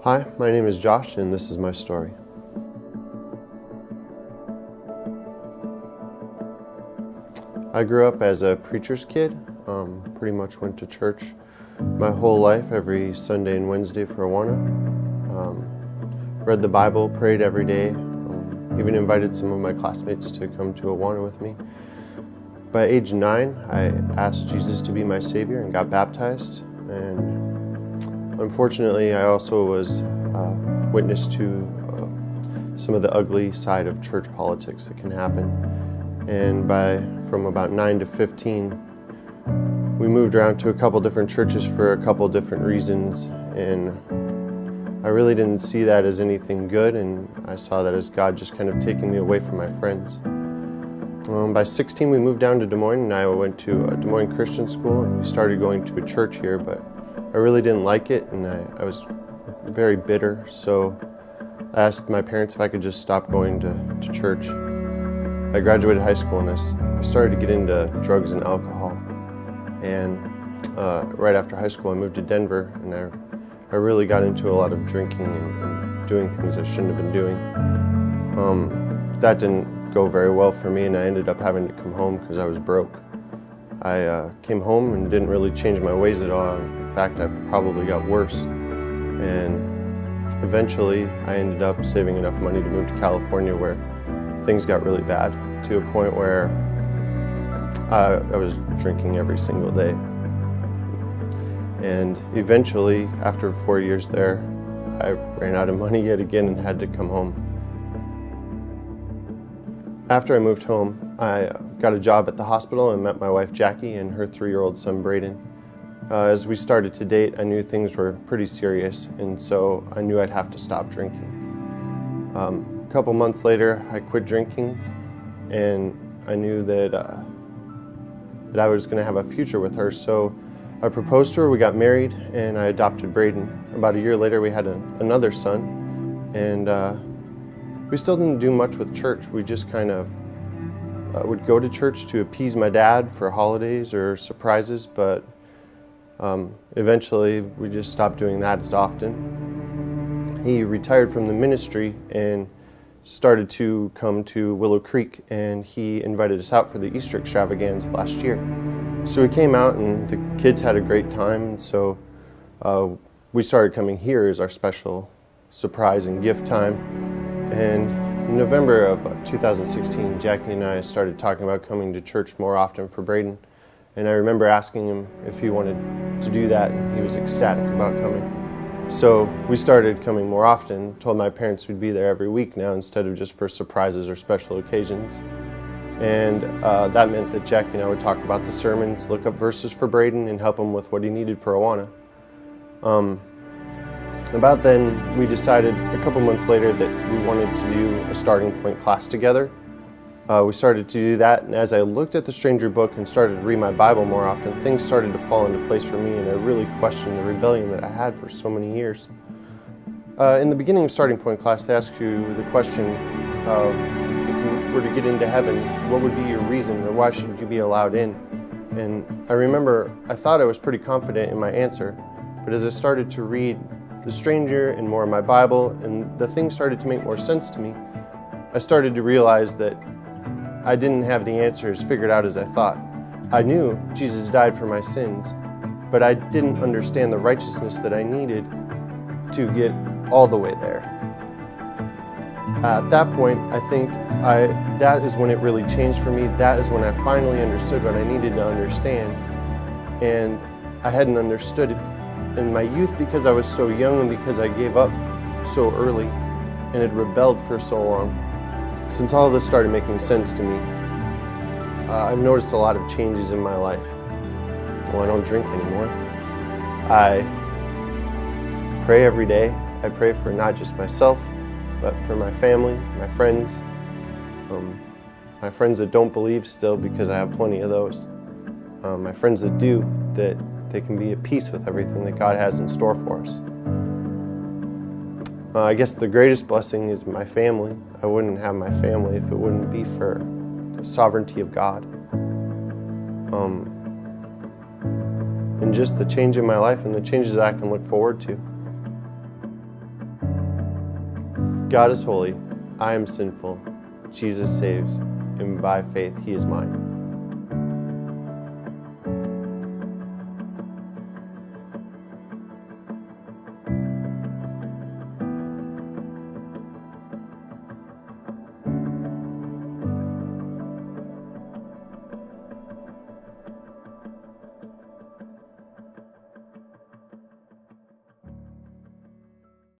Hi, my name is Josh, and this is my story. I grew up as a preacher's kid, pretty much went to church my whole life, every Sunday and Wednesday for Awana. Read the Bible, prayed every day, even invited some of my classmates to come to Awana with me. By age 9, I asked Jesus to be my Savior and got baptized. And unfortunately, I also was witness to some of the ugly side of church politics that can happen. And from about 9 to 15, we moved around to a couple different churches for a couple different reasons. And I really didn't see that as anything good, and I saw that as God just kind of taking me away from my friends. By 16, we moved down to Des Moines, and I went to a Des Moines Christian school, and we started going to a church here, but I really didn't like it, and I was very bitter, so I asked my parents if I could just stop going to church. I graduated high school, and I started to get into drugs and alcohol, and right after high school, I moved to Denver, and I really got into a lot of drinking and doing things I shouldn't have been doing. That didn't go very well for me, and I ended up having to come home because I was broke. I came home and didn't really change my ways at all. In fact, I probably got worse. And eventually, I ended up saving enough money to move to California, where things got really bad, to a point where I was drinking every single day. And eventually, after 4 years there, I ran out of money yet again and had to come home. After I moved home, I got a job at the hospital and met my wife Jackie and her 3-year-old son Braden. As we started to date, I knew things were pretty serious, and so I knew I'd have to stop drinking. A couple months later, I quit drinking, and I knew that I was going to have a future with her, so I proposed to her, we got married, and I adopted Braden. About a year later, we had another son, and we still didn't do much with church. We just kind of would go to church to appease my dad for holidays or surprises, but eventually we just stopped doing that as often. He retired from the ministry and started to come to Willow Creek, and he invited us out for the Easter extravaganza last year. So we came out and the kids had a great time, and so we started coming here as our special surprise and gift time. And in November of 2016, Jackie and I started talking about coming to church more often for Braden. And I remember asking him if he wanted to do that, and he was ecstatic about coming. So we started coming more often, told my parents we'd be there every week now instead of just for surprises or special occasions. And that meant that Jackie and I would talk about the sermons, look up verses for Braden, and help him with what he needed for Awana. About then, we decided a couple months later that we wanted to do a starting point class together. We started to do that, and as I looked at the Stranger book and started to read my Bible more often, things started to fall into place for me, and I really questioned the rebellion that I had for so many years. In the beginning of starting point class, they ask you the question, if you were to get into heaven, what would be your reason, or why should you be allowed in? And I remember I thought I was pretty confident in my answer, but as I started to read the Stranger and more of my Bible, and the things started to make more sense to me, I started to realize that I didn't have the answers figured out as I thought. I knew Jesus died for my sins, but I didn't understand the righteousness that I needed to get all the way there. At that point, I think that is when it really changed for me. That is when I finally understood what I needed to understand, and I hadn't understood it in my youth because I was so young and because I gave up so early and had rebelled for so long. Since all of this started making sense to me, I've noticed a lot of changes in my life. Well, I don't drink anymore. I pray every day. I pray for not just myself, but for my family, my friends that don't believe still, because I have plenty of those. My friends that do, that they can be at peace with everything that God has in store for us. I guess the greatest blessing is my family. I wouldn't have my family if it wouldn't be for the sovereignty of God. And just the change in my life and the changes that I can look forward to. God is holy, I am sinful. Jesus saves, and by faith he is mine.